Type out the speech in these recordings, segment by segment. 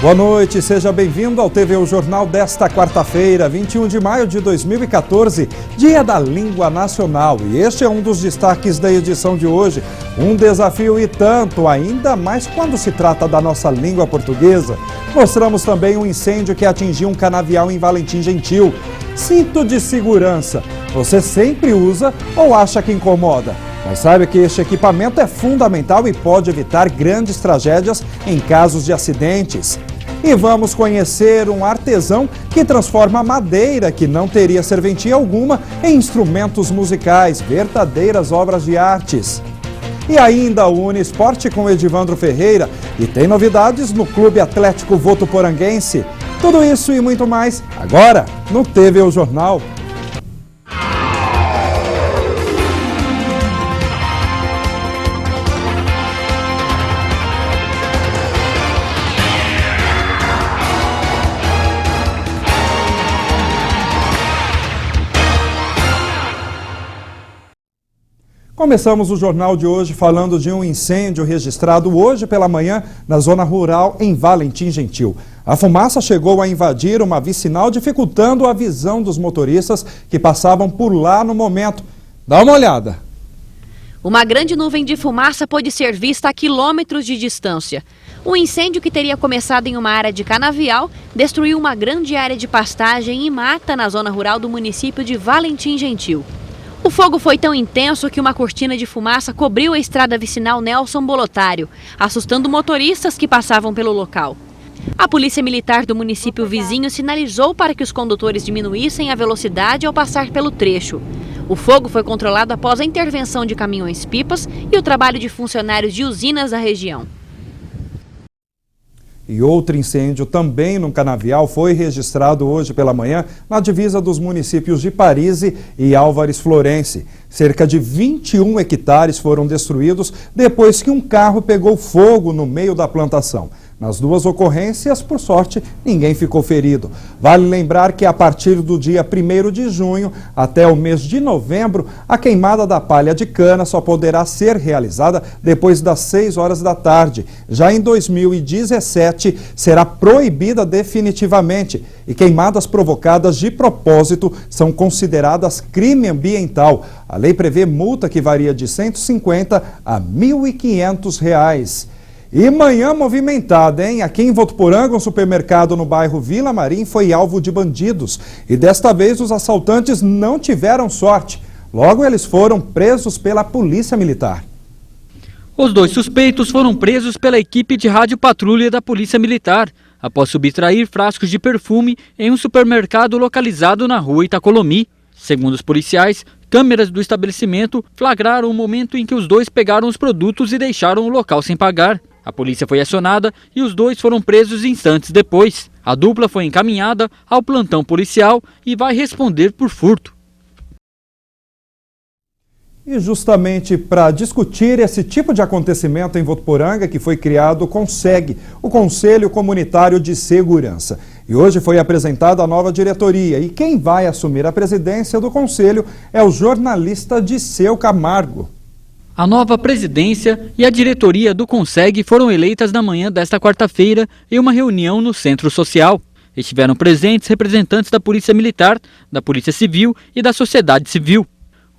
Boa noite, seja bem-vindo ao TVU Jornal desta quarta-feira, 21 de maio de 2014, Dia da Língua Nacional. E este é um dos destaques da edição de hoje. Um desafio e tanto, ainda mais quando se trata da nossa língua portuguesa. Mostramos também um incêndio que atingiu um canavial em Valentim Gentil. Cinto de segurança, você sempre usa ou acha que incomoda? Mas saiba que este equipamento é fundamental e pode evitar grandes tragédias em casos de acidentes. E vamos conhecer um artesão que transforma madeira, que não teria serventia alguma, em instrumentos musicais, verdadeiras obras de artes. E ainda une esporte com Edivandro Ferreira e tem novidades no Clube Atlético Votuporanguense. Tudo isso e muito mais agora no TVU Jornal. Começamos o jornal de hoje falando de um incêndio registrado hoje pela manhã na zona rural em Valentim Gentil. A fumaça chegou a invadir uma vicinal, dificultando a visão dos motoristas que passavam por lá no momento. Dá uma olhada. Uma grande nuvem de fumaça pôde ser vista a quilômetros de distância. O incêndio, que teria começado em uma área de canavial, destruiu uma grande área de pastagem e mata na zona rural do município de Valentim Gentil. O fogo foi tão intenso que uma cortina de fumaça cobriu a estrada vicinal Nelson Bolotário, assustando motoristas que passavam pelo local. A polícia militar do município vizinho sinalizou para que os condutores diminuíssem a velocidade ao passar pelo trecho. O fogo foi controlado após a intervenção de caminhões-pipas e o trabalho de funcionários de usinas da região. E outro incêndio também no canavial foi registrado hoje pela manhã na divisa dos municípios de Parise e Álvares Florense. Cerca de 21 hectares foram destruídos depois que um carro pegou fogo no meio da plantação. Nas duas ocorrências, por sorte, ninguém ficou ferido. Vale lembrar que a partir do dia 1º de junho até o mês de novembro, a queimada da palha de cana só poderá ser realizada depois das 6 horas da tarde. Já em 2017, será proibida definitivamente e queimadas provocadas de propósito são consideradas crime ambiental. A lei prevê multa que varia de R$ 150 a R$ 1.500. E manhã movimentada, hein? Aqui em Votuporanga, um supermercado no bairro Vila Marim foi alvo de bandidos. E desta vez os assaltantes não tiveram sorte. Logo eles foram presos pela Polícia Militar. Os dois suspeitos foram presos pela equipe de rádio patrulha da Polícia Militar, após subtrair frascos de perfume em um supermercado localizado na rua Itacolomi. Segundo os policiais, câmeras do estabelecimento flagraram o momento em que os dois pegaram os produtos e deixaram o local sem pagar. A polícia foi acionada e os dois foram presos instantes depois. A dupla foi encaminhada ao plantão policial e vai responder por furto. E justamente para discutir esse tipo de acontecimento em Votuporanga, que foi criado o CONSEG, o Conselho Comunitário de Segurança. E hoje foi apresentada a nova diretoria e quem vai assumir a presidência do conselho é o jornalista Dirceu Camargo. A nova presidência e a diretoria do CONSEG foram eleitas na manhã desta quarta-feira em uma reunião no Centro Social. Estiveram presentes representantes da Polícia Militar, da Polícia Civil e da sociedade civil.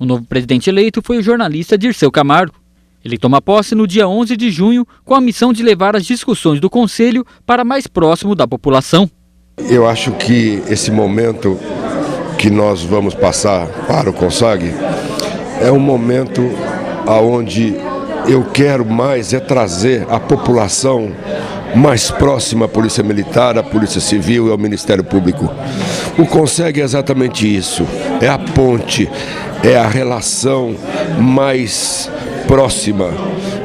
O novo presidente eleito foi o jornalista Dirceu Camargo. Ele toma posse no dia 11 de junho com a missão de levar as discussões do Conselho para mais próximo da população. Eu acho que esse momento que nós vamos passar para o CONSEG é um momento onde eu quero mais trazer a população mais próxima à Polícia Militar, à Polícia Civil e ao Ministério Público. O CONSEG é exatamente isso, é a ponte, é a relação mais próxima.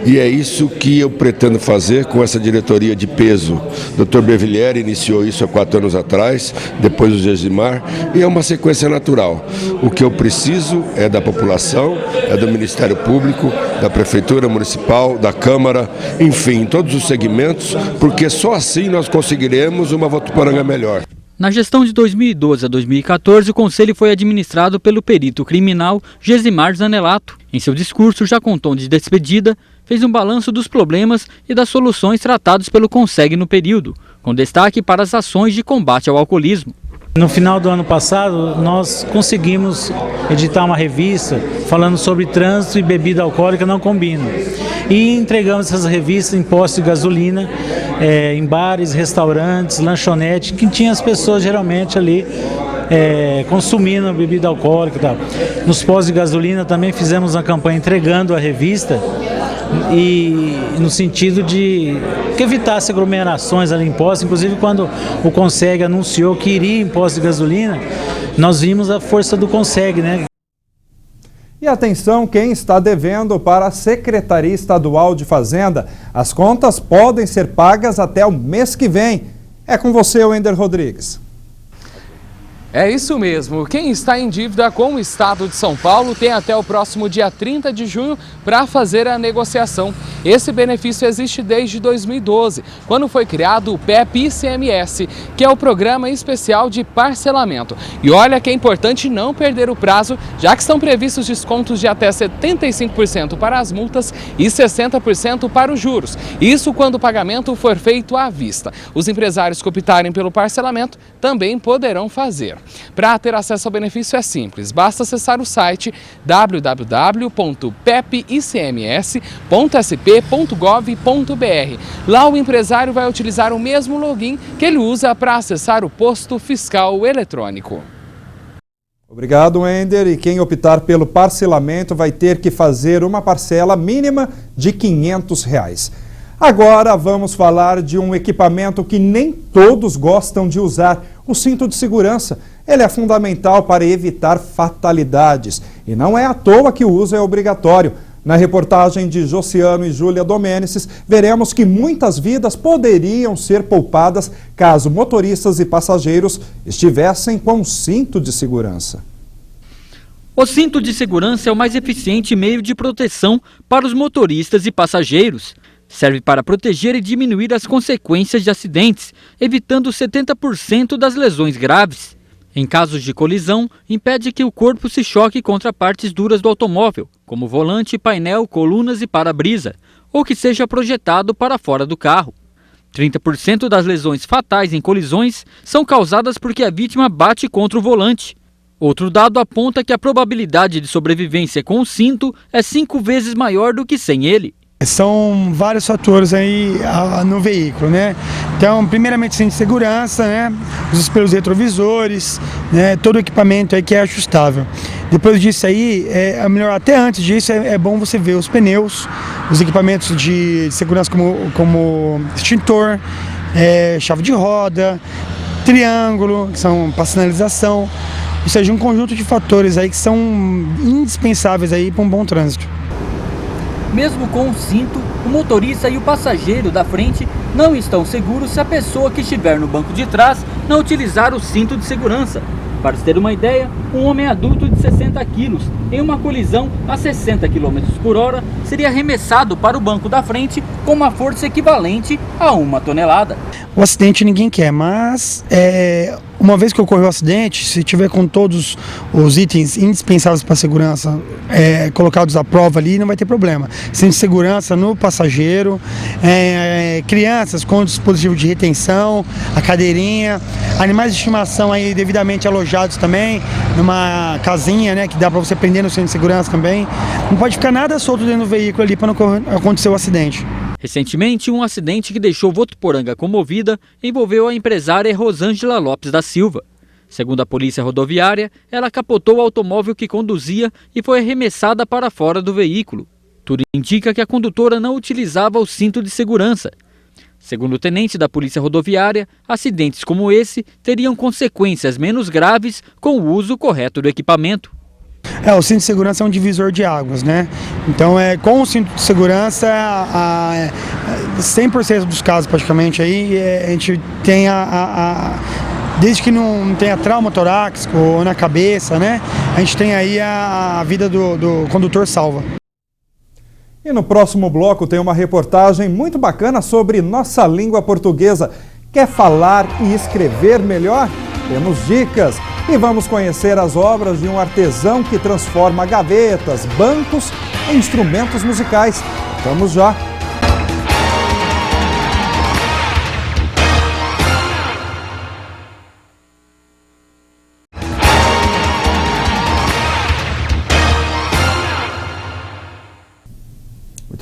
E é isso que eu pretendo fazer com essa diretoria de peso. O Dr. Bevillieri iniciou isso há 4 anos atrás, depois o Gesimar, e é uma sequência natural. O que eu preciso é da população, é do Ministério Público, da Prefeitura Municipal, da Câmara, enfim, todos os segmentos, porque só assim nós conseguiremos uma Votuporanga melhor. Na gestão de 2012 a 2014, o Conselho foi administrado pelo perito criminal Gesimar Zanelato. Em seu discurso, já com tom de despedida, fez um balanço dos problemas e das soluções tratados pelo CONSEG no período, com destaque para as ações de combate ao alcoolismo. No final do ano passado, nós conseguimos editar uma revista falando sobre trânsito e bebida alcoólica não combinam. E entregamos essas revistas em postos de gasolina, em bares, restaurantes, lanchonetes, que tinha as pessoas geralmente ali consumindo bebida alcoólica e tal. Nos postos de gasolina também fizemos uma campanha entregando a revista, e no sentido de que evitasse aglomerações ali em postos. Inclusive, quando o Conseg anunciou que iria em postos de gasolina, nós vimos a força do Conseg, né? E atenção, quem está devendo para a Secretaria Estadual de Fazenda, as contas podem ser pagas até o mês que vem. É com você, Wender Rodrigues. É isso mesmo. Quem está em dívida com o Estado de São Paulo tem até o próximo dia 30 de junho para fazer a negociação. Esse benefício existe desde 2012, quando foi criado o PEP-ICMS, que é o Programa Especial de Parcelamento. E olha que é importante não perder o prazo, já que estão previstos descontos de até 75% para as multas e 60% para os juros. Isso quando o pagamento for feito à vista. Os empresários que optarem pelo parcelamento também poderão fazer. Para ter acesso ao benefício é simples, basta acessar o site www.pepicms.sp.gov.br. Lá o empresário vai utilizar o mesmo login que ele usa para acessar o posto fiscal eletrônico. Obrigado, Wender. E quem optar pelo parcelamento vai ter que fazer uma parcela mínima de R$ 500. Agora vamos falar de um equipamento que nem todos gostam de usar, o cinto de segurança. Ele é fundamental para evitar fatalidades e não é à toa que o uso é obrigatório. Na reportagem de Josiano e Júlia Domênices, veremos que muitas vidas poderiam ser poupadas caso motoristas e passageiros estivessem com um cinto de segurança. O cinto de segurança é o mais eficiente meio de proteção para os motoristas e passageiros. Serve para proteger e diminuir as consequências de acidentes, evitando 70% das lesões graves. Em casos de colisão, impede que o corpo se choque contra partes duras do automóvel, como volante, painel, colunas e para-brisa, ou que seja projetado para fora do carro. 30% das lesões fatais em colisões são causadas porque a vítima bate contra o volante. Outro dado aponta que a probabilidade de sobrevivência com o cinto é 5 vezes maior do que sem ele. São vários fatores aí no veículo, né? Então, primeiramente, cinto de segurança, né? Os espelhos retrovisores, né? Todo o equipamento aí que é ajustável. Depois disso aí, melhor, até antes disso, é bom você ver os pneus, os equipamentos de segurança como extintor, chave de roda, triângulo, que são para sinalização. Ou seja, um conjunto de fatores aí que são indispensáveis aí para um bom trânsito. Mesmo com o cinto, o motorista e o passageiro da frente não estão seguros se a pessoa que estiver no banco de trás não utilizar o cinto de segurança. Para se ter uma ideia, um homem adulto de 60 quilos, em uma colisão a 60 km por hora, seria arremessado para o banco da frente com uma força equivalente a 1 tonelada. O acidente ninguém quer, mas uma vez que ocorreu o acidente, se tiver com todos os itens indispensáveis para a segurança colocados à prova ali, não vai ter problema. Cinto de segurança no passageiro, crianças com dispositivo de retenção, a cadeirinha, animais de estimação aí devidamente alojados também, numa casinha, né, que dá para você prender no cinto de segurança também. Não pode ficar nada solto dentro do veículo ali para não acontecer o acidente. Recentemente, um acidente que deixou Votuporanga comovida envolveu a empresária Rosângela Lopes da Silva. Segundo a polícia rodoviária, ela capotou o automóvel que conduzia e foi arremessada para fora do veículo. Tudo indica que a condutora não utilizava o cinto de segurança. Segundo o tenente da polícia rodoviária, acidentes como esse teriam consequências menos graves com o uso correto do equipamento. O cinto de segurança é um divisor de águas, né? Então, com o cinto de segurança, 100% dos casos praticamente aí, a gente tem desde que não tenha trauma torácico ou na cabeça, né? A gente tem aí a vida do condutor salva. E no próximo bloco tem uma reportagem muito bacana sobre nossa língua portuguesa. Quer falar e escrever melhor? Temos dicas e vamos conhecer as obras de um artesão que transforma gavetas, bancos em instrumentos musicais. Vamos já!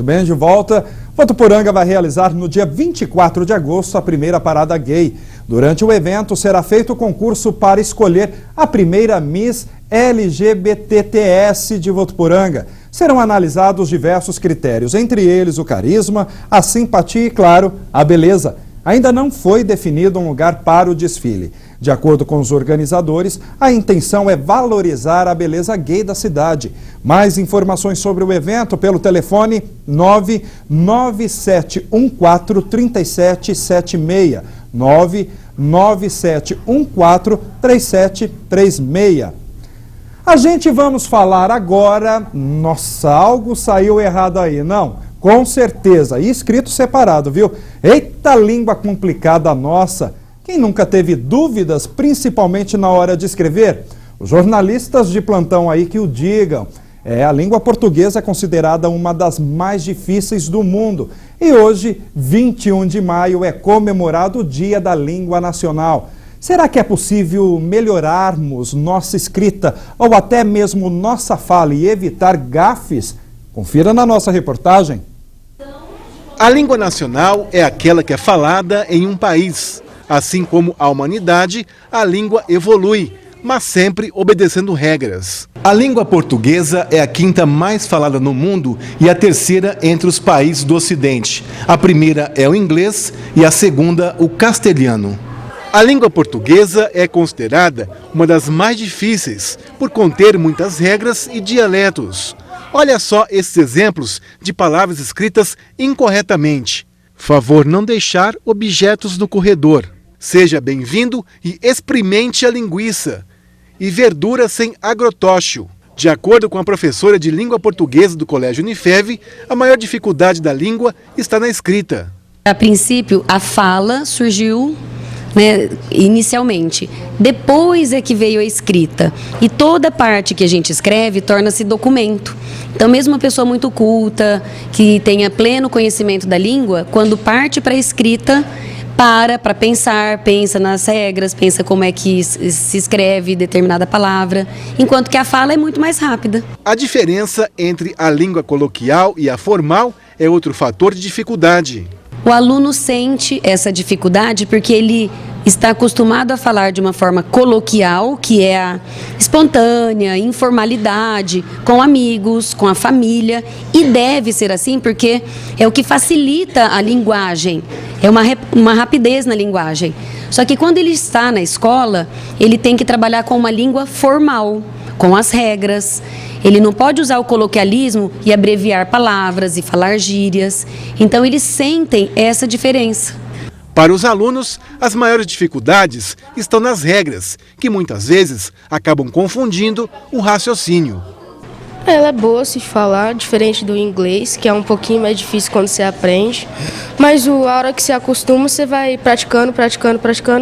Muito bem, de volta. Votuporanga vai realizar no dia 24 de agosto a primeira parada gay. Durante o evento será feito o concurso para escolher a primeira Miss LGBTTS de Votuporanga. Serão analisados diversos critérios, entre eles o carisma, a simpatia e, claro, a beleza. Ainda não foi definido um lugar para o desfile. De acordo com os organizadores, a intenção é valorizar a beleza gay da cidade. Mais informações sobre o evento pelo telefone 997143776. 997143736. A gente vamos falar agora... Nossa, algo saiu errado aí, não? Com certeza, e escrito separado, viu? Eita língua complicada nossa! Quem nunca teve dúvidas, principalmente na hora de escrever? Os jornalistas de plantão aí que o digam. A língua portuguesa é considerada uma das mais difíceis do mundo. E hoje, 21 de maio, é comemorado o Dia da Língua Nacional. Será que é possível melhorarmos nossa escrita ou até mesmo nossa fala e evitar gafes? Confira na nossa reportagem. A língua nacional é aquela que é falada em um país. Assim como a humanidade, a língua evolui, mas sempre obedecendo regras. A língua portuguesa é a quinta mais falada no mundo e a terceira entre os países do Ocidente. A primeira é o inglês e a segunda o castelhano. A língua portuguesa é considerada uma das mais difíceis, por conter muitas regras e dialetos. Olha só esses exemplos de palavras escritas incorretamente. Favor não deixar objetos no corredor. Seja bem-vindo e experimente a linguiça. E verdura sem agrotóxio. De acordo com a professora de língua portuguesa do Colégio Unifev, a maior dificuldade da língua está na escrita. A princípio, a fala surgiu inicialmente. Depois é que veio a escrita. E toda parte que a gente escreve torna-se documento. Então, mesmo uma pessoa muito culta, que tenha pleno conhecimento da língua, quando parte para a escrita, para pensar, pensa nas regras, pensa como é que se escreve determinada palavra, enquanto que a fala é muito mais rápida. A diferença entre a língua coloquial e a formal é outro fator de dificuldade. O aluno sente essa dificuldade porque ele está acostumado a falar de uma forma coloquial, que é a espontânea, informalidade, com amigos, com a família, e deve ser assim porque é o que facilita a linguagem, é uma rapidez na linguagem. Só que quando ele está na escola, ele tem que trabalhar com uma língua formal, com as regras. Ele não pode usar o coloquialismo e abreviar palavras e falar gírias. Então, eles sentem essa diferença. Para os alunos, as maiores dificuldades estão nas regras, que muitas vezes acabam confundindo o raciocínio. Ela é boa se falar, diferente do inglês, que é um pouquinho mais difícil quando você aprende. Mas a hora que você acostuma, você vai praticando, é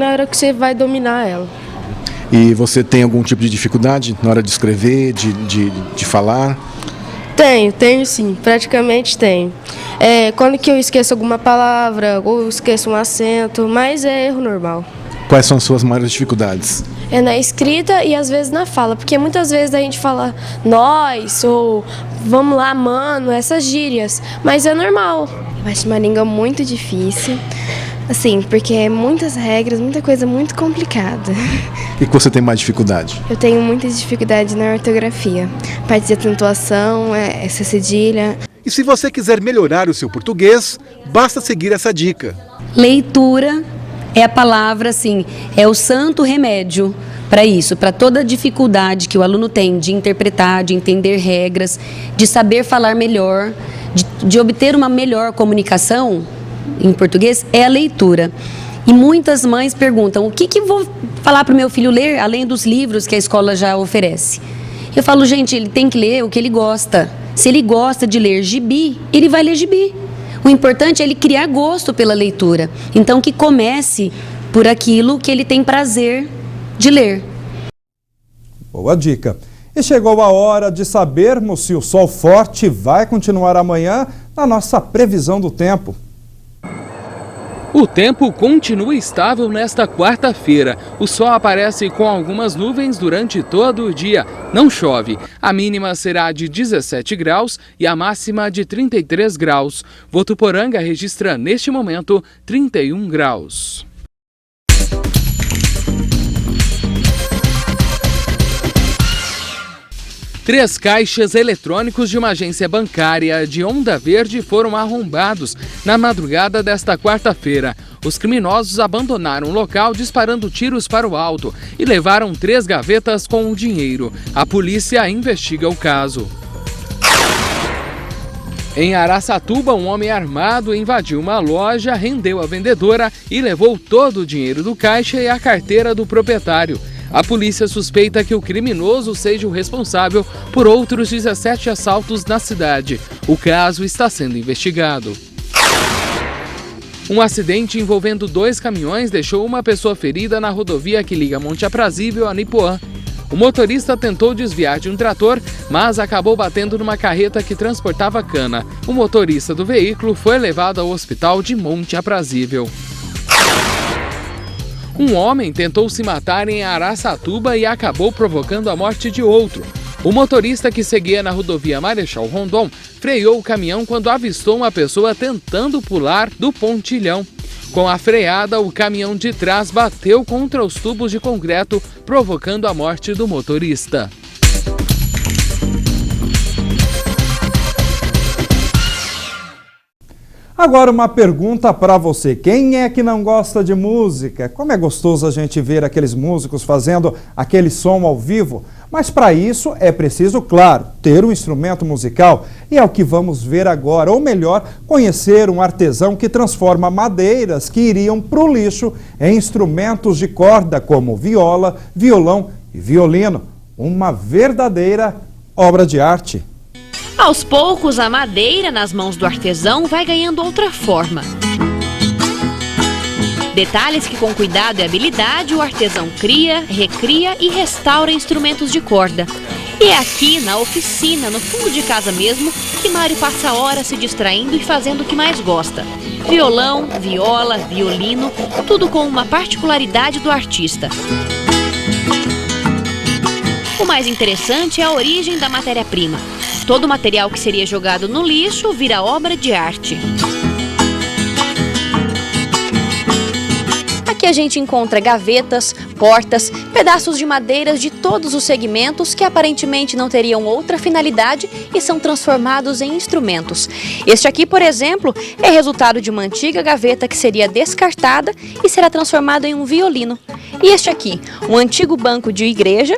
a hora que você vai dominar ela. E você tem algum tipo de dificuldade na hora de escrever, de falar? Tenho sim, praticamente tenho. Quando que eu esqueço alguma palavra, ou esqueço um acento, mas é erro normal. Quais são as suas maiores dificuldades? É na escrita e às vezes na fala, porque muitas vezes a gente fala nós ou vamos lá, mano, essas gírias, mas é normal. Eu acho uma língua muito difícil, assim, porque é muitas regras, muita coisa muito complicada. E que você tem mais dificuldade? Eu tenho muita dificuldade na ortografia, parte de acentuação, essa cedilha. E se você quiser melhorar o seu português, basta seguir essa dica. Leitura é a palavra, assim, é o santo remédio para isso, para toda a dificuldade que o aluno tem de interpretar, de entender regras, de saber falar melhor, de obter uma melhor comunicação em português, é a leitura. E muitas mães perguntam, o que vou falar para o meu filho ler, além dos livros que a escola já oferece? Eu falo, gente, ele tem que ler o que ele gosta. Se ele gosta de ler gibi, ele vai ler gibi. O importante é ele criar gosto pela leitura. Então, que comece por aquilo que ele tem prazer de ler. Boa dica. E chegou a hora de sabermos se o sol forte vai continuar amanhã na nossa previsão do tempo. O tempo continua estável nesta quarta-feira. O sol aparece com algumas nuvens durante todo o dia. Não chove. A mínima será de 17 graus e a máxima de 33 graus. Votuporanga registra neste momento 31 graus. Três caixas eletrônicos de uma agência bancária de Onda Verde foram arrombados na madrugada desta quarta-feira. Os criminosos abandonaram o local disparando tiros para o alto e levaram 3 gavetas com o dinheiro. A polícia investiga o caso. Em Araçatuba, um homem armado invadiu uma loja, rendeu a vendedora e levou todo o dinheiro do caixa e a carteira do proprietário. A polícia suspeita que o criminoso seja o responsável por outros 17 assaltos na cidade. O caso está sendo investigado. Um acidente envolvendo 2 caminhões deixou uma pessoa ferida na rodovia que liga Monte Aprazível a Nipoã. O motorista tentou desviar de um trator, mas acabou batendo numa carreta que transportava cana. O motorista do veículo foi levado ao hospital de Monte Aprazível. Um homem tentou se matar em Araçatuba e acabou provocando a morte de outro. O motorista que seguia na rodovia Marechal Rondon freou o caminhão quando avistou uma pessoa tentando pular do pontilhão. Com a freada, o caminhão de trás bateu contra os tubos de concreto, provocando a morte do motorista. Agora uma pergunta para você. Quem é que não gosta de música? Como é gostoso a gente ver aqueles músicos fazendo aquele som ao vivo. Mas para isso é preciso, claro, ter um instrumento musical. E é o que vamos ver agora. Ou melhor, conhecer um artesão que transforma madeiras que iriam para o lixo em instrumentos de corda como viola, violão e violino. Uma verdadeira obra de arte. Aos poucos, a madeira nas mãos do artesão vai ganhando outra forma. Detalhes que com cuidado e habilidade o artesão cria, recria e restaura instrumentos de corda. E é aqui, na oficina, no fundo de casa mesmo, que Mário passa horas se distraindo e fazendo o que mais gosta. Violão, viola, violino, tudo com uma particularidade do artista. O mais interessante é a origem da matéria-prima. Todo material que seria jogado no lixo vira obra de arte. Aqui a gente encontra gavetas, portas, pedaços de madeiras de todos os segmentos que aparentemente não teriam outra finalidade e são transformados em instrumentos. Este aqui, por exemplo, é resultado de uma antiga gaveta que seria descartada e será transformada em um violino. E este aqui, um antigo banco de igreja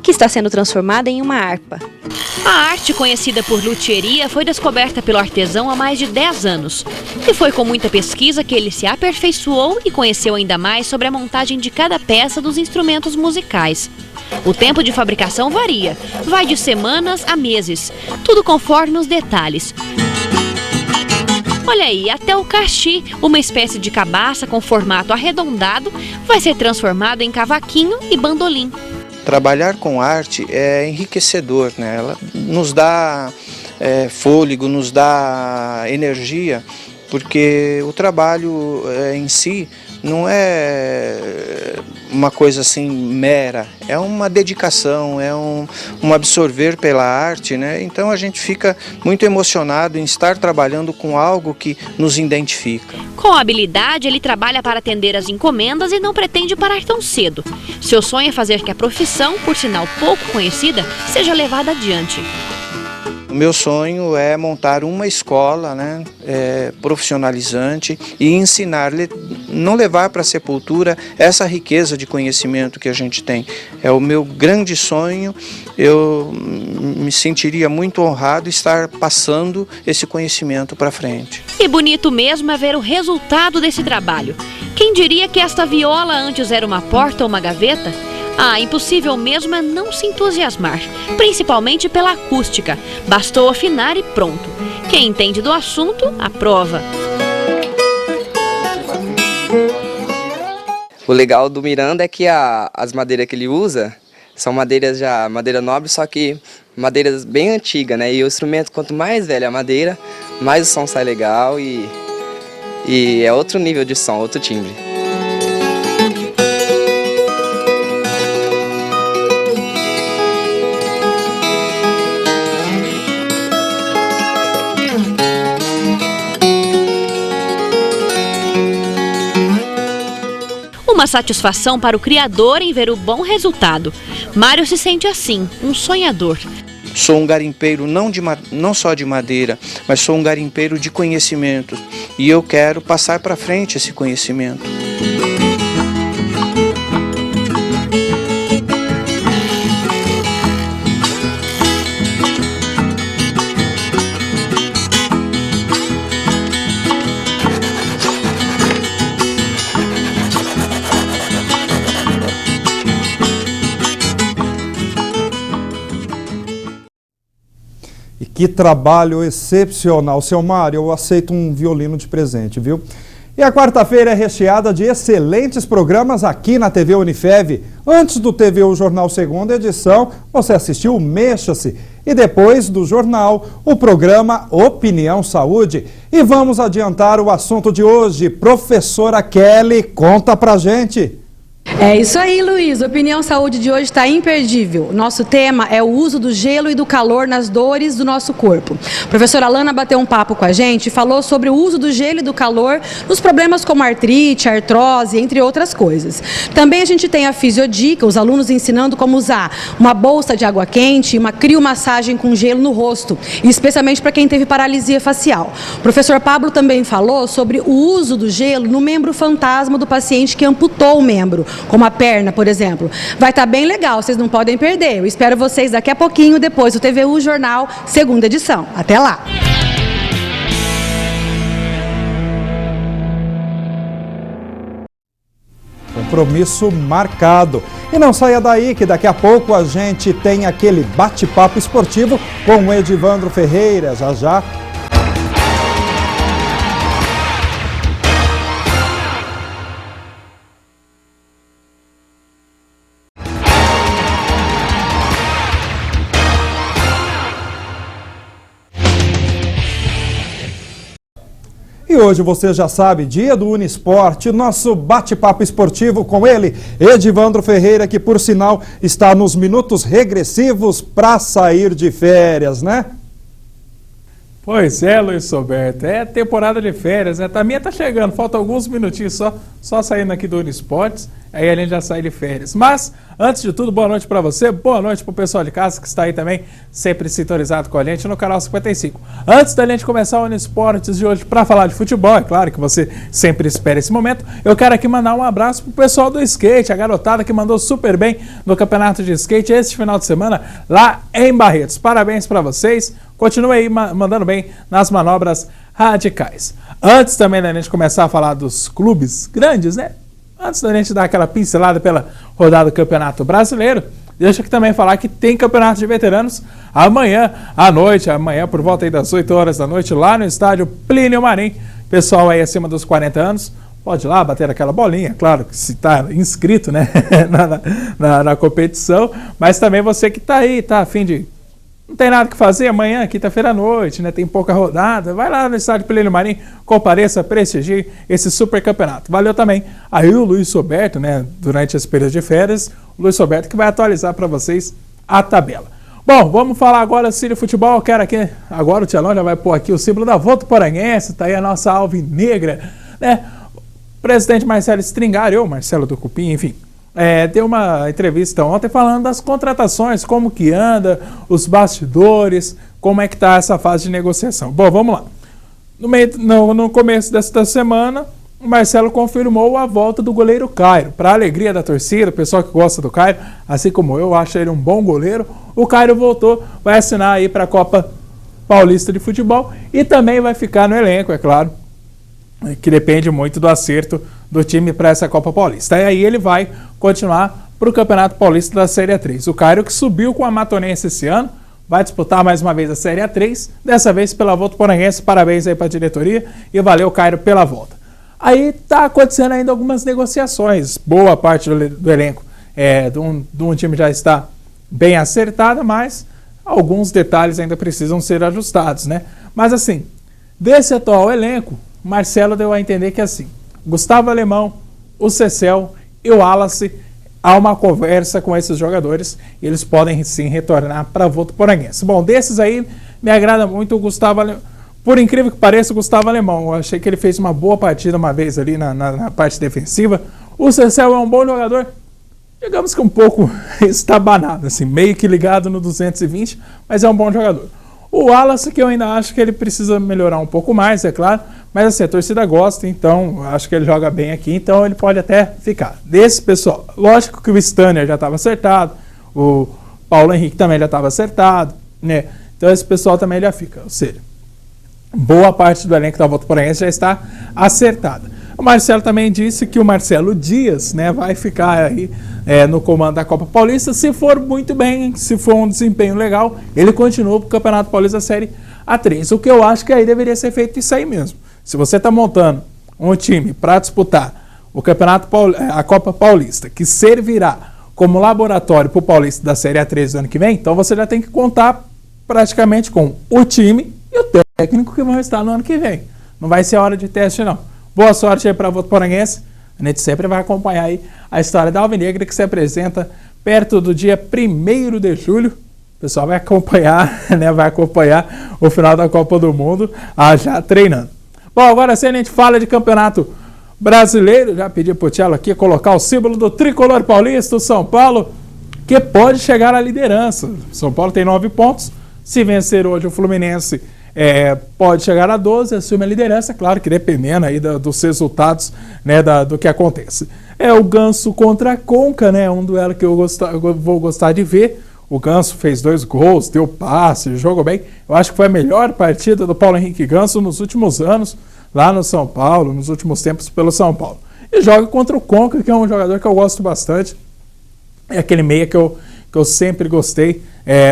que está sendo transformada em uma harpa. A arte conhecida por luthieria foi descoberta pelo artesão há mais de 10 anos. E foi com muita pesquisa que ele se aperfeiçoou e conheceu ainda mais sobre a montagem de cada peça dos instrumentos musicais. O tempo de fabricação varia, vai de semanas a meses, tudo conforme os detalhes. Olha aí, até o caxi, uma espécie de cabaça com formato arredondado, vai ser transformado em cavaquinho e bandolim. Trabalhar com arte é enriquecedor, né? Ela nos dá fôlego, nos dá energia, porque o trabalho em si não é uma coisa assim mera, é uma dedicação, é um absorver pela arte, né? Então a gente fica muito emocionado em estar trabalhando com algo que nos identifica. Com habilidade, ele trabalha para atender as encomendas e não pretende parar tão cedo. Seu sonho é fazer que a profissão, por sinal pouco conhecida, seja levada adiante. O meu sonho é montar uma escola, né, profissionalizante e ensinar, não levar para a sepultura essa riqueza de conhecimento que a gente tem. É o meu grande sonho, eu me sentiria muito honrado estar passando esse conhecimento para frente. E bonito mesmo é ver o resultado desse trabalho. Quem diria que esta viola antes era uma porta ou uma gaveta? Impossível mesmo é não se entusiasmar, principalmente pela acústica. Bastou afinar e pronto. Quem entende do assunto, aprova. O legal do Miranda é que as madeiras que ele usa são madeira nobre, só que madeiras bem antigas, né? E o instrumento, quanto mais velha a madeira, mais o som sai legal e e é outro nível de som, outro timbre. Uma satisfação para o criador em ver o bom resultado. Mário se sente assim, um sonhador. Sou um garimpeiro não só de madeira, mas sou um garimpeiro de conhecimento. E eu quero passar para frente esse conhecimento. Que trabalho excepcional, seu Mário, eu aceito um violino de presente, viu? E a quarta-feira é recheada de excelentes programas aqui na TV Unifev. Antes do TV O Jornal Segunda Edição, você assistiu o Mexa-se. E depois do jornal, o programa Opinião Saúde. E vamos adiantar o assunto de hoje. Professora Kelly, conta pra gente. É isso aí, Luiz. Opinião Saúde de hoje está imperdível. Nosso tema é o uso do gelo e do calor nas dores do nosso corpo. A professora Alana bateu um papo com a gente e falou sobre o uso do gelo e do calor nos problemas como artrite, artrose, entre outras coisas. Também a gente tem a Fisiodica, os alunos ensinando como usar uma bolsa de água quente e uma criomassagem com gelo no rosto, especialmente para quem teve paralisia facial. O professor Pablo também falou sobre o uso do gelo no membro fantasma do paciente que amputou o membro, como a perna, por exemplo. Vai estar bem legal, vocês não podem perder. Eu espero vocês daqui a pouquinho, depois do TVU Jornal, segunda edição. Até lá! Compromisso marcado. E não saia daí que daqui a pouco a gente tem aquele bate-papo esportivo com o Edivandro Ferreira, já já. E hoje você já sabe, dia do Unisport, nosso bate-papo esportivo com ele, Edivandro Ferreira, que por sinal está nos minutos regressivos para sair de férias, né? Pois é, Luiz Roberto, é temporada de férias, né? A minha tá chegando, falta alguns minutinhos só saindo aqui do Unisports, aí a gente já sai de férias. Mas, antes de tudo, boa noite para você, boa noite pro pessoal de casa que está aí também, sempre sintonizado com a gente no canal 55. Antes da gente começar o Unisports de hoje para falar de futebol, é claro que você sempre espera esse momento, eu quero aqui mandar um abraço pro pessoal do skate, a garotada que mandou super bem no campeonato de skate este final de semana lá em Barretos. Parabéns para vocês. Continue aí mandando bem nas manobras radicais. Antes também da gente começar a falar dos clubes grandes, né? Antes da gente dar aquela pincelada pela rodada do Campeonato Brasileiro, deixa aqui também falar que tem Campeonato de Veteranos amanhã à noite, amanhã por volta aí das 8 horas da noite, lá no estádio Plínio Marim. Pessoal aí acima dos 40 anos, pode ir lá bater aquela bolinha, claro que se está inscrito, né? na competição, mas também você que está aí, tá a fim de... Não tem nada que fazer amanhã, quinta-feira à noite, né? Tem pouca rodada. Vai lá no estádio Plínio Marim, compareça, prestigie esse super campeonato. Valeu também aí o Luiz Roberto, né? Durante esse período de férias, o Luiz Roberto que vai atualizar para vocês a tabela. Bom, vamos falar agora de futebol. Eu quero aqui, agora o Tchelão já vai pôr aqui o símbolo da Votuporanguense, tá aí a nossa alvinegra, né? O presidente Marcelo Stringari, ou Marcelo do Cupim, enfim. Deu uma entrevista ontem falando das contratações, como que anda, os bastidores, como é que está essa fase de negociação. Bom, vamos lá. No começo desta semana, o Marcelo confirmou a volta do goleiro Cairo. Para a alegria da torcida, o pessoal que gosta do Cairo, assim como eu acho ele um bom goleiro, o Cairo voltou, vai assinar aí para a Copa Paulista de Futebol e também vai ficar no elenco, é claro, que depende muito do acerto do time para essa Copa Paulista. E aí ele vai continuar para o Campeonato Paulista da Série A3. O Cairo que subiu com a Matonense esse ano, vai disputar mais uma vez a Série A3, dessa vez pela Votuporanguense. Parabéns aí para a diretoria e valeu, Cairo, pela volta. Aí está acontecendo ainda algumas negociações, boa parte do elenco de um time já está bem acertada, mas alguns detalhes ainda precisam ser ajustados, né? Mas assim, desse atual elenco, o Marcelo deu a entender que assim, Gustavo Alemão, o Cecel e o Wallace, há uma conversa com esses jogadores e eles podem sim retornar para Votuporanguense. Bom, desses aí me agrada muito o Gustavo Alemão. Por incrível que pareça, o Gustavo Alemão, eu achei que ele fez uma boa partida uma vez ali na parte defensiva. O Cecel é um bom jogador, digamos que um pouco estabanado, assim, meio que ligado no 220, mas é um bom jogador. O Wallace, que eu ainda acho que ele precisa melhorar um pouco mais, é claro, mas assim, a torcida gosta, então acho que ele joga bem aqui, então ele pode até ficar. Desse pessoal, lógico que o Stanner já estava acertado, o Paulo Henrique também já estava acertado, né? Então esse pessoal também já fica, ou seja, boa parte do elenco da Votuporanguense já está acertada. O Marcelo também disse que o Marcelo Dias, né, vai ficar aí no comando da Copa Paulista, se for muito bem, se for um desempenho legal, ele continua para o Campeonato Paulista Série A3. O que eu acho que aí deveria ser feito isso aí mesmo. Se você está montando um time para disputar o a Copa Paulista, que servirá como laboratório para o Paulista da Série A3 do ano que vem, então você já tem que contar praticamente com o time e o técnico que vão estar no ano que vem. Não vai ser hora de teste, não. Boa sorte aí para a Votuporanguense. A gente sempre vai acompanhar aí a história da Alvinegra, que se apresenta perto do dia 1º de julho. O pessoal vai acompanhar, né? Vai acompanhar o final da Copa do Mundo já treinando. Bom, agora sim a gente fala de Campeonato Brasileiro. Já pedi pro Tchelo aqui colocar o símbolo do tricolor paulista, o São Paulo, que pode chegar à liderança. O São Paulo tem 9 pontos. Se vencer hoje o Fluminense, pode chegar a 12, assume a liderança, claro que dependendo aí dos resultados, né, do que acontece. É o Ganso contra a Conca, né, um duelo que eu vou gostar de ver. O Ganso fez 2 gols, deu passe, jogou bem. Eu acho que foi a melhor partida do Paulo Henrique Ganso nos últimos anos, lá no São Paulo, nos últimos tempos pelo São Paulo. E joga contra o Conca, que é um jogador que eu gosto bastante. É aquele meia que eu sempre gostei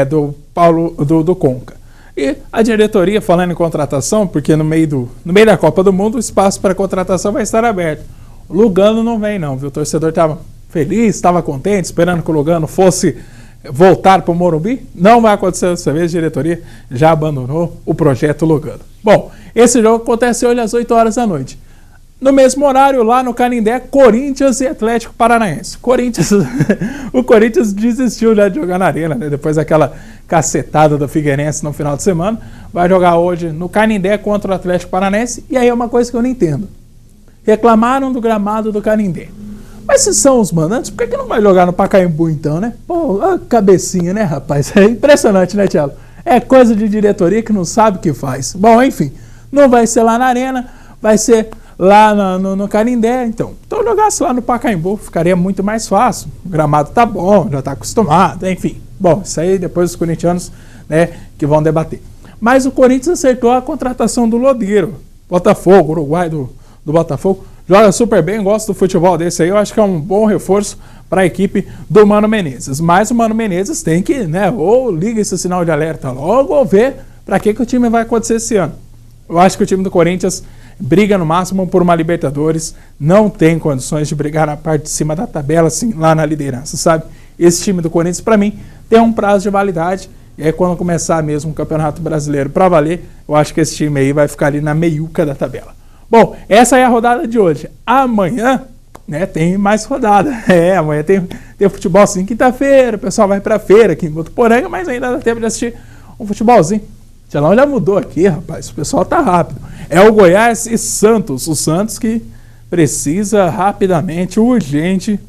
do Conca. E a diretoria, falando em contratação, porque no meio da Copa do Mundo o espaço para contratação vai estar aberto. O Lugano não vem não, viu? O torcedor estava feliz, estava contente, esperando que o Lugano fosse voltar para o Morumbi. Não vai acontecer dessa vez, a diretoria já abandonou o projeto Lugano. Bom, esse jogo acontece hoje às 8 horas da noite. No mesmo horário, lá no Canindé, Corinthians e Atlético Paranaense. O Corinthians desistiu já de jogar na Arena, né? Depois daquela cacetada do Figueirense no final de semana. Vai jogar hoje no Canindé contra o Atlético Paranaense. E aí é uma coisa que eu não entendo. Reclamaram do gramado do Canindé. Mas se são os mandantes, por que não vai jogar no Pacaembu então, né? Pô, a cabecinha, né, rapaz? É impressionante, né, Thiago? É coisa de diretoria que não sabe o que faz. Bom, enfim, não vai ser lá na Arena, vai ser lá no Canindé, então jogasse lá no Pacaembu, ficaria muito mais fácil. O gramado tá bom, já tá acostumado, enfim. Bom, isso aí depois os corintianos, né, que vão debater. Mas o Corinthians acertou a contratação do Lodeiro, Botafogo, Uruguai do Botafogo. Joga super bem, gosto do futebol desse aí, eu acho que é um bom reforço para a equipe do Mano Menezes. Mas o Mano Menezes tem que, né, ou liga esse sinal de alerta logo, ou ver para que o time vai acontecer esse ano. Eu acho que o time do Corinthians briga no máximo por uma Libertadores, não tem condições de brigar na parte de cima da tabela, assim, lá na liderança, sabe? Esse time do Corinthians, para mim, tem um prazo de validade, e aí quando começar mesmo o Campeonato Brasileiro para valer, eu acho que esse time aí vai ficar ali na meiuca da tabela. Bom, essa é a rodada de hoje. Amanhã, né, tem mais rodada. Amanhã tem futebol sim, quinta-feira, o pessoal vai pra feira aqui em Votuporanga, mas ainda dá tempo de assistir um futebolzinho. Já mudou aqui, rapaz, o pessoal tá rápido. É o Goiás e Santos. O Santos que precisa rapidamente, urgente,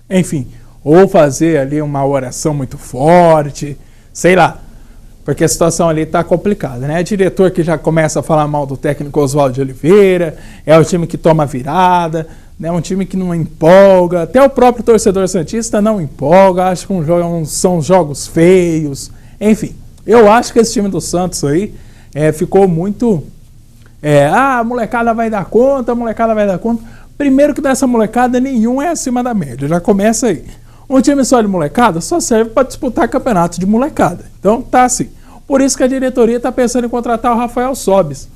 enfim, ou fazer ali uma oração muito forte, sei lá, porque a situação ali tá complicada, né? É diretor que já começa a falar mal do técnico Oswaldo de Oliveira, é o time que toma virada, né? Um time que não empolga, até o próprio torcedor santista não empolga, acho que são jogos feios, enfim. Eu acho que esse time do Santos aí ficou muito... a molecada vai dar conta, Primeiro que dessa molecada nenhum é acima da média, já começa aí. Um time só de molecada só serve para disputar campeonato de molecada. Então tá assim. Por isso que a diretoria está pensando em contratar o Rafael Sobis.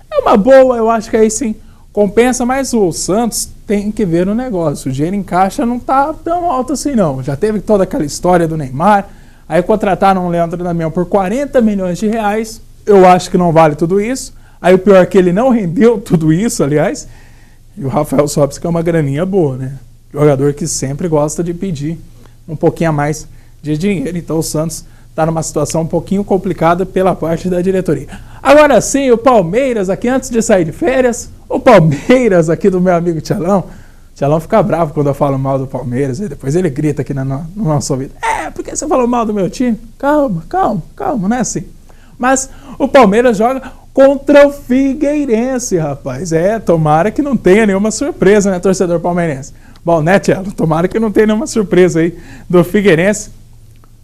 É uma boa, eu acho que aí sim compensa, mas o Santos tem que ver no negócio. O dinheiro em caixa não tá tão alto assim não. Já teve toda aquela história do Neymar. Aí contrataram o Leandro Damião por 40 milhões de reais. Eu acho que não vale tudo isso. Aí o pior é que ele não rendeu tudo isso, aliás, e o Rafael Sobis que é uma graninha boa, né? Jogador que sempre gosta de pedir um pouquinho a mais de dinheiro. Então o Santos está numa situação um pouquinho complicada pela parte da diretoria. Agora sim, o Palmeiras aqui, antes de sair de férias, o Palmeiras aqui do meu amigo Tchalão. Tchalão fica bravo quando eu falo mal do Palmeiras, e depois ele grita aqui no nosso ouvido. Porque você falou mal do meu time? Calma, não é assim. Mas o Palmeiras joga contra o Figueirense, rapaz. Tomara que não tenha nenhuma surpresa, né, torcedor palmeirense? Bom, né, Tchelo? Tomara que não tenha nenhuma surpresa aí do Figueirense.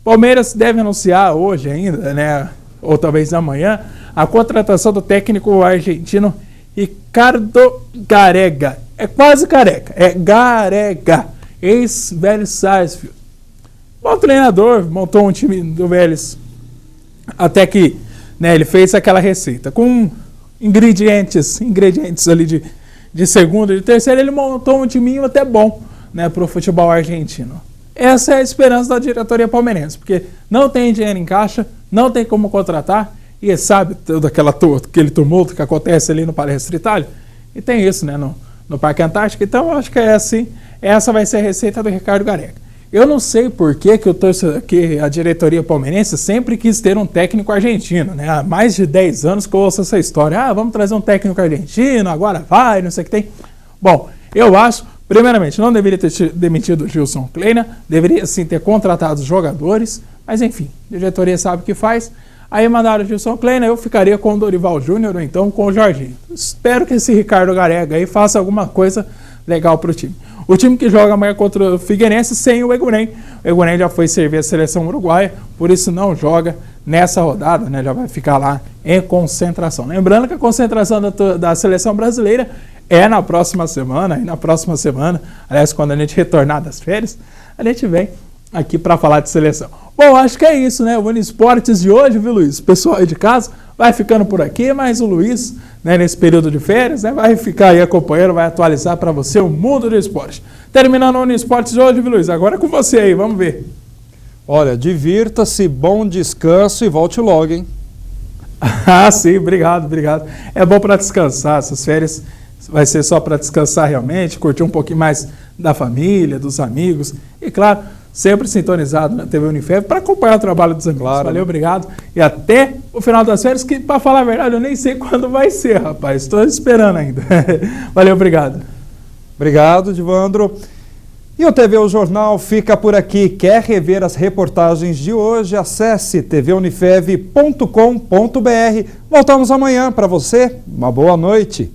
Palmeiras deve anunciar hoje ainda, né, ou talvez amanhã, a contratação do técnico argentino Ricardo Gareca. É quase careca, é Gareca, ex-Vélez Sarsfield. Bom treinador, montou um time do Vélez, até que, né, ele fez aquela receita com ingredientes ali de segunda e de terceira, ele montou um timinho até bom, né, para o futebol argentino. Essa é a esperança da diretoria palmeirense, porque não tem dinheiro em caixa, não tem como contratar, e sabe todo aquele tumulto que acontece ali no Palestra Itália, e tem isso, né, no Parque Antártico. Então eu acho que é assim, essa vai ser a receita do Ricardo Gareca. Eu não sei por que a diretoria palmeirense sempre quis ter um técnico argentino, né? Há mais de 10 anos que eu ouço essa história. Vamos trazer um técnico argentino, agora vai, não sei o que tem. Bom, eu acho, primeiramente, não deveria ter demitido o Gilson Kleina, deveria sim ter contratado os jogadores, mas enfim, a diretoria sabe o que faz. Aí mandaram o Gilson Kleina, eu ficaria com o Dorival Júnior ou então com o Jorginho. Espero que esse Ricardo Gareca aí faça alguma coisa legal para o time. O time que joga amanhã contra o Figueirense sem o Eguren. O Eguren já foi servir a seleção uruguaia, por isso não joga nessa rodada, né? Já vai ficar lá em concentração. Lembrando que a concentração da seleção brasileira é na próxima semana, aliás, quando a gente retornar das férias, a gente vem aqui para falar de seleção. Bom, acho que é isso, né? O Uniesportes de hoje, viu, Luiz? O pessoal aí de casa vai ficando por aqui, mas o Luiz, né, nesse período de férias, né, vai ficar aí acompanhando, vai atualizar para você o mundo do esporte. Terminando o Uniesportes de hoje, viu, Luiz? Agora é com você aí, vamos ver. Olha, divirta-se, bom descanso e volte logo, hein? Sim, obrigado. É bom para descansar, essas férias vai ser só para descansar realmente, curtir um pouquinho mais da família, dos amigos e, claro, sempre sintonizado na TV Unifev para acompanhar o trabalho dos amigos. Claro. Valeu, obrigado. E até o final das férias, que, para falar a verdade, eu nem sei quando vai ser, rapaz. Estou esperando ainda. Valeu, obrigado. Obrigado, Divandro. E o TV O Jornal fica por aqui. Quer rever as reportagens de hoje? Acesse tvunifev.com.br. Voltamos amanhã para você. Uma boa noite.